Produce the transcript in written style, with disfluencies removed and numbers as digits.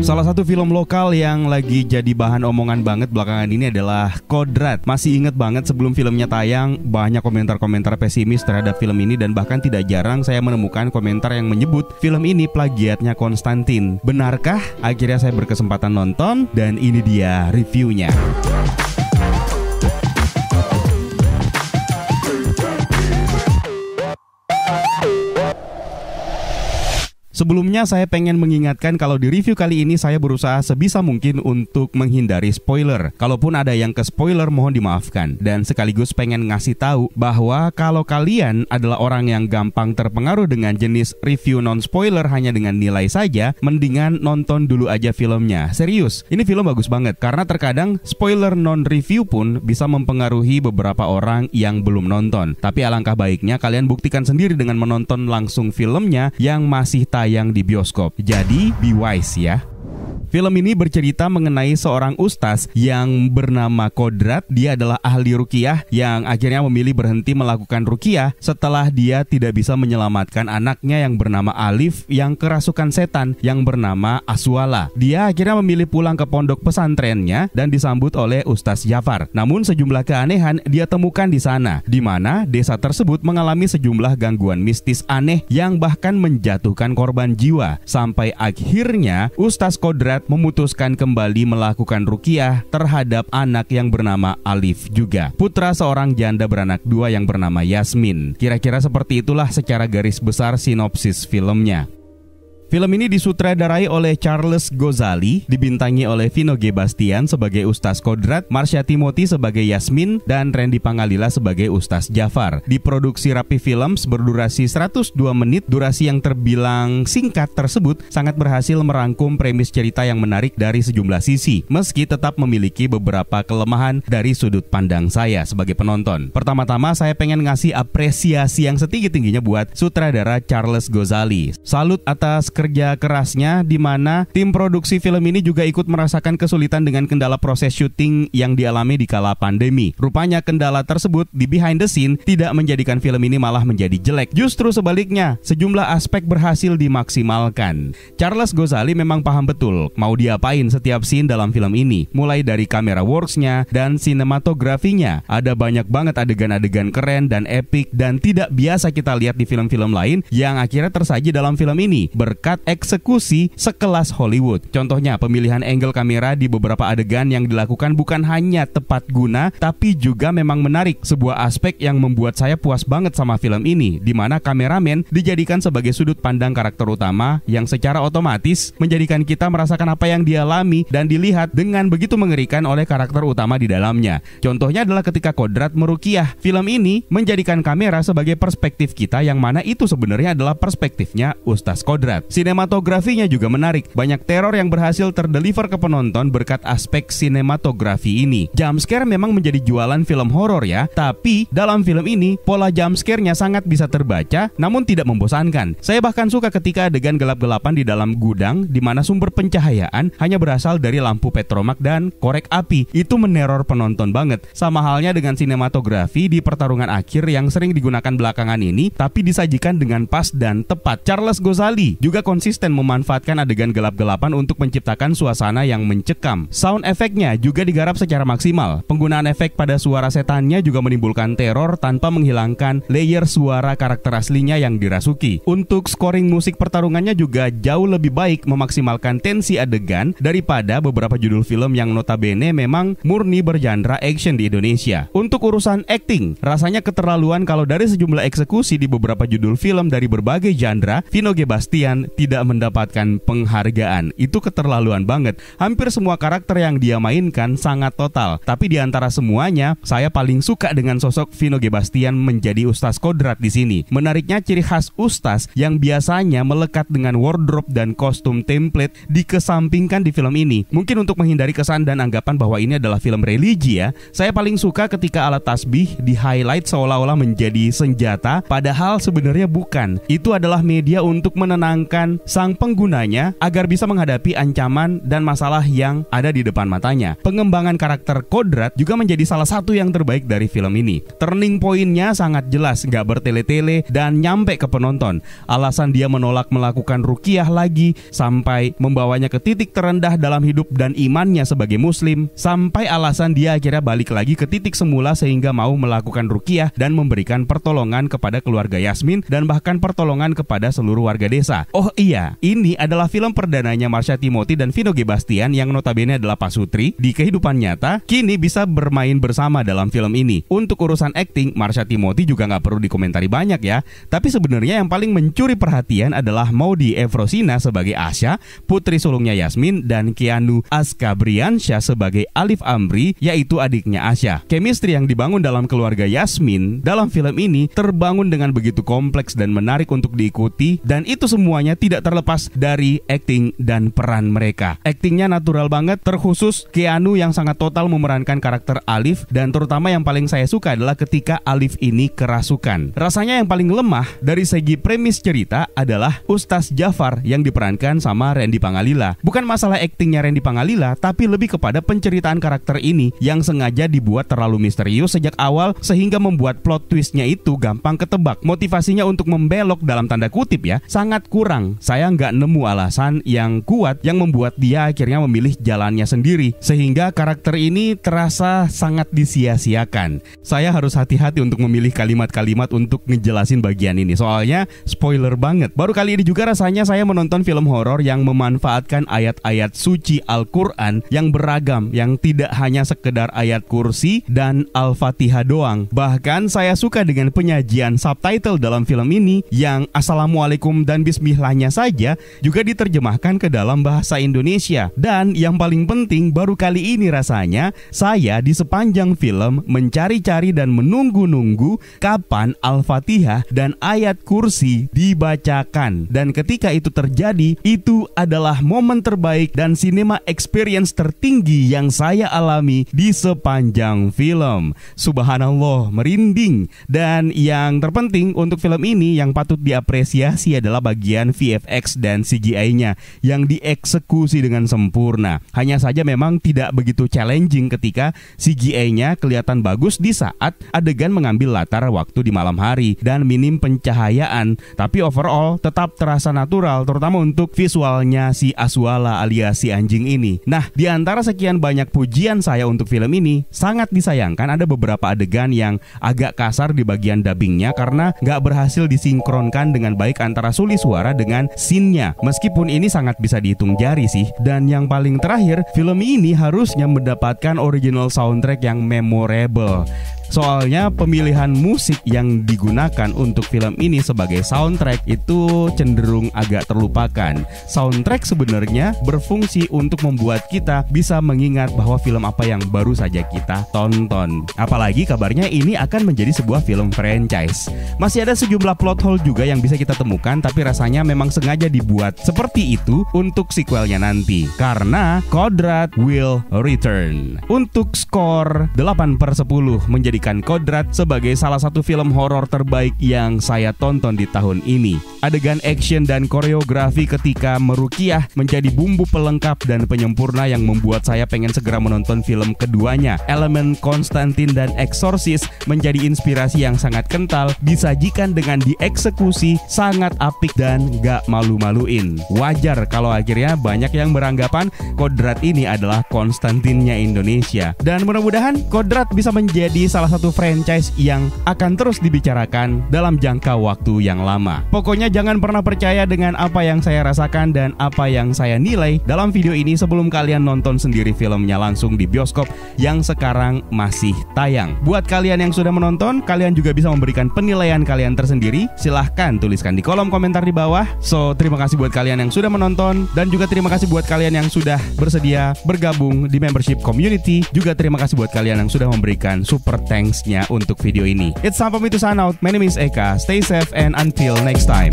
Salah satu film lokal yang lagi jadi bahan omongan banget belakangan ini adalah Kodrat. Masih inget banget sebelum filmnya tayang, banyak komentar-komentar pesimis terhadap film ini. Dan bahkan tidak jarang saya menemukan komentar yang menyebut film ini plagiatnya Konstantin. Benarkah? Akhirnya saya berkesempatan nonton dan ini dia reviewnya. Sebelumnya saya pengen mengingatkan kalau di review kali ini saya berusaha sebisa mungkin untuk menghindari spoiler. Kalaupun ada yang ke spoiler mohon dimaafkan. Dan sekaligus pengen ngasih tahu bahwa kalau kalian adalah orang yang gampang terpengaruh dengan jenis review non-spoiler hanya dengan nilai saja, mendingan nonton dulu aja filmnya. Serius, ini film bagus banget karena terkadang spoiler non-review pun bisa mempengaruhi beberapa orang yang belum nonton. Tapi alangkah baiknya kalian buktikan sendiri dengan menonton langsung filmnya yang masih tayang di bioskop. Jadi be wise ya. Film ini bercerita mengenai seorang ustaz yang bernama Kodrat. Dia adalah ahli ruqyah yang akhirnya memilih berhenti melakukan ruqyah setelah dia tidak bisa menyelamatkan anaknya yang bernama Alif yang kerasukan setan yang bernama Aswala. Dia akhirnya memilih pulang ke pondok pesantrennya dan disambut oleh Ustaz Jafar. Namun sejumlah keanehan dia temukan di sana, di mana desa tersebut mengalami sejumlah gangguan mistis aneh yang bahkan menjatuhkan korban jiwa. Sampai akhirnya Ustaz Kodrat memutuskan kembali melakukan ruqyah terhadap anak yang bernama Alif juga, putra seorang janda beranak dua yang bernama Yasmin. Kira-kira seperti itulah secara garis besar sinopsis filmnya. Film ini disutradarai oleh Charles Ghazali, dibintangi oleh Vino G. Bastian sebagai Ustaz Kodrat, Marsha Timothy sebagai Yasmin, dan Randy Pangalila sebagai Ustaz Jafar. Diproduksi Rapi Films berdurasi 102 menit, durasi yang terbilang singkat tersebut sangat berhasil merangkum premis cerita yang menarik dari sejumlah sisi, meski tetap memiliki beberapa kelemahan dari sudut pandang saya sebagai penonton. Pertama-tama saya pengen ngasih apresiasi yang setinggi-tingginya buat sutradara Charles Ghazali. Salut atas kerja kerasnya, di mana tim produksi film ini juga ikut merasakan kesulitan dengan kendala proses syuting yang dialami di kala pandemi. Rupanya kendala tersebut di behind the scene tidak menjadikan film ini malah menjadi jelek. Justru sebaliknya, sejumlah aspek berhasil dimaksimalkan. Charles Ghazali memang paham betul mau diapain setiap scene dalam film ini. Mulai dari kamera works-nya dan sinematografinya. Ada banyak banget adegan-adegan keren dan epic dan tidak biasa kita lihat di film-film lain yang akhirnya tersaji dalam film ini. Berkat eksekusi sekelas Hollywood. Contohnya pemilihan angle kamera di beberapa adegan yang dilakukan bukan hanya tepat guna, tapi juga memang menarik. Sebuah aspek yang membuat saya puas banget sama film ini, di mana kameramen dijadikan sebagai sudut pandang karakter utama yang secara otomatis menjadikan kita merasakan apa yang dialami dan dilihat dengan begitu mengerikan oleh karakter utama di dalamnya. Contohnya adalah ketika Kodrat meruqyah. Film ini menjadikan kamera sebagai perspektif kita yang mana itu sebenarnya adalah perspektifnya Ustaz Kodrat. Sinematografinya juga menarik. Banyak teror yang berhasil terdeliver ke penonton berkat aspek sinematografi ini. Jumpscare memang menjadi jualan film horor ya, tapi dalam film ini pola jumpscare-nya sangat bisa terbaca namun tidak membosankan. Saya bahkan suka ketika adegan gelap-gelapan di dalam gudang di mana sumber pencahayaan hanya berasal dari lampu petromak dan korek api. Itu meneror penonton banget. Sama halnya dengan sinematografi di pertarungan akhir yang sering digunakan belakangan ini, tapi disajikan dengan pas dan tepat. Charles Ghazali juga konsisten memanfaatkan adegan gelap-gelapan untuk menciptakan suasana yang mencekam. Sound efeknya juga digarap secara maksimal. Penggunaan efek pada suara setannya juga menimbulkan teror tanpa menghilangkan layer suara karakter aslinya yang dirasuki. Untuk scoring musik pertarungannya juga jauh lebih baik, memaksimalkan tensi adegan daripada beberapa judul film yang notabene memang murni bergenre action di Indonesia. Untuk urusan acting, rasanya keterlaluan kalau dari sejumlah eksekusi di beberapa judul film dari berbagai genre, Vino G. Bastian tidak mendapatkan penghargaan. Itu keterlaluan banget. Hampir semua karakter yang dia mainkan sangat total. Tapi di antara semuanya, saya paling suka dengan sosok Vino G. Bastian menjadi Ustaz Kodrat di sini. Menariknya ciri khas Ustaz yang biasanya melekat dengan wardrobe dan kostum template dikesampingkan di film ini. Mungkin untuk menghindari kesan dan anggapan bahwa ini adalah film religi ya. Saya paling suka ketika alat tasbih di-highlight seolah-olah menjadi senjata, padahal sebenarnya bukan. Itu adalah media untuk menenangkan menenangkan sang penggunanya agar bisa menghadapi ancaman dan masalah yang ada di depan matanya. Pengembangan karakter Kodrat juga menjadi salah satu yang terbaik dari film ini. Turning point-nya sangat jelas, gak bertele-tele dan nyampe ke penonton. Alasan dia menolak melakukan ruqyah lagi sampai membawanya ke titik terendah dalam hidup dan imannya sebagai muslim, sampai alasan dia akhirnya balik lagi ke titik semula sehingga mau melakukan ruqyah dan memberikan pertolongan kepada keluarga Yasmin dan bahkan pertolongan kepada seluruh warga desa. Oh iya, ini adalah film perdananya Marsha Timothy dan Vino G. Bastian yang notabene adalah pasutri di kehidupan nyata, kini bisa bermain bersama dalam film ini. Untuk urusan acting, Marsha Timothy juga nggak perlu dikomentari banyak ya. Tapi sebenarnya yang paling mencuri perhatian adalah Maudy Efrosina sebagai Asya, putri sulungnya Yasmin, dan Keanu Askabriansyah sebagai Alif Amri, yaitu adiknya Asya. Chemistry yang dibangun dalam keluarga Yasmin dalam film ini terbangun dengan begitu kompleks dan menarik untuk diikuti, dan itu semuanya tidak terlepas dari acting dan peran mereka. Actingnya natural banget, terkhusus Keanu yang sangat total memerankan karakter Alif, dan terutama yang paling saya suka adalah ketika Alif ini kerasukan. Rasanya yang paling lemah dari segi premis cerita adalah Ustaz Jafar yang diperankan sama Randy Pangalila. Bukan masalah actingnya Randy Pangalila, tapi lebih kepada penceritaan karakter ini yang sengaja dibuat terlalu misterius sejak awal sehingga membuat plot twistnya itu gampang ketebak. Motivasinya untuk membelok dalam tanda kutip ya, sangat kurang. Saya nggak nemu alasan yang kuat yang membuat dia akhirnya memilih jalannya sendiri, sehingga karakter ini terasa sangat disia-siakan. Saya harus hati-hati untuk memilih kalimat-kalimat untuk ngejelasin bagian ini, soalnya spoiler banget. Baru kali ini juga rasanya saya menonton film horor yang memanfaatkan ayat-ayat suci Al-Quran yang beragam, yang tidak hanya sekedar ayat kursi dan Al-Fatihah doang. Bahkan saya suka dengan penyajian subtitle dalam film ini yang Assalamualaikum dan Bismillahnya saja juga diterjemahkan ke dalam bahasa Indonesia. Dan yang paling penting, baru kali ini rasanya saya di sepanjang film mencari-cari dan menunggu-nunggu kapan Al-Fatihah dan ayat kursi dibacakan. Dan ketika itu terjadi, itu adalah momen terbaik dan cinema experience tertinggi yang saya alami di sepanjang film. Subhanallah, merinding. Dan yang terpenting untuk film ini yang patut diapresiasi adalah bagian VFX dan CGI-nya yang dieksekusi dengan sempurna. Hanya saja memang tidak begitu challenging ketika CGI-nya kelihatan bagus di saat adegan mengambil latar waktu di malam hari dan minim pencahayaan. Tapi overall tetap terasa natural, terutama untuk visualnya si Aswala alias si anjing ini. Nah, di antara sekian banyak pujian saya untuk film ini, sangat disayangkan ada beberapa adegan yang agak kasar di bagian dubbingnya karena nggak berhasil disinkronkan dengan baik antara suli suara dengan scene-nya. Meskipun ini sangat bisa dihitung jari sih. Dan yang paling terakhir, film ini harusnya mendapatkan original soundtrack yang memorable. Soalnya pemilihan musik yang digunakan untuk film ini sebagai soundtrack itu cenderung agak terlupakan. Soundtrack sebenarnya berfungsi untuk membuat kita bisa mengingat bahwa film apa yang baru saja kita tonton. Apalagi kabarnya ini akan menjadi sebuah film franchise. Masih ada sejumlah plot hole juga yang bisa kita temukan, tapi rasanya memang sengaja dibuat seperti itu untuk sequelnya nanti, karena Kodrat will return. Untuk skor 8/10 menjadi Kodrat sebagai salah satu film horor terbaik yang saya tonton di tahun ini. Adegan action dan koreografi ketika meruqyah menjadi bumbu pelengkap dan penyempurna yang membuat saya pengen segera menonton film keduanya. Elemen Konstantin dan Exorcist menjadi inspirasi yang sangat kental, disajikan dengan dieksekusi sangat apik dan gak malu-maluin. Wajar kalau akhirnya banyak yang beranggapan Kodrat ini adalah Konstantinnya Indonesia. Dan mudah-mudahan Kodrat bisa menjadi salah satu franchise yang akan terus dibicarakan dalam jangka waktu yang lama. Pokoknya jangan pernah percaya dengan apa yang saya rasakan dan apa yang saya nilai dalam video ini sebelum kalian nonton sendiri filmnya langsung di bioskop yang sekarang masih tayang. Buat kalian yang sudah menonton, kalian juga bisa memberikan penilaian kalian tersendiri. Silahkan tuliskan di kolom komentar di bawah. So, terima kasih buat kalian yang sudah menonton, dan juga terima kasih buat kalian yang sudah bersedia bergabung di membership community. Juga terima kasih buat kalian yang sudah memberikan super thanks-nya untuk video ini. It's time for me to sign out. My name is Eka. Stay safe and until next time.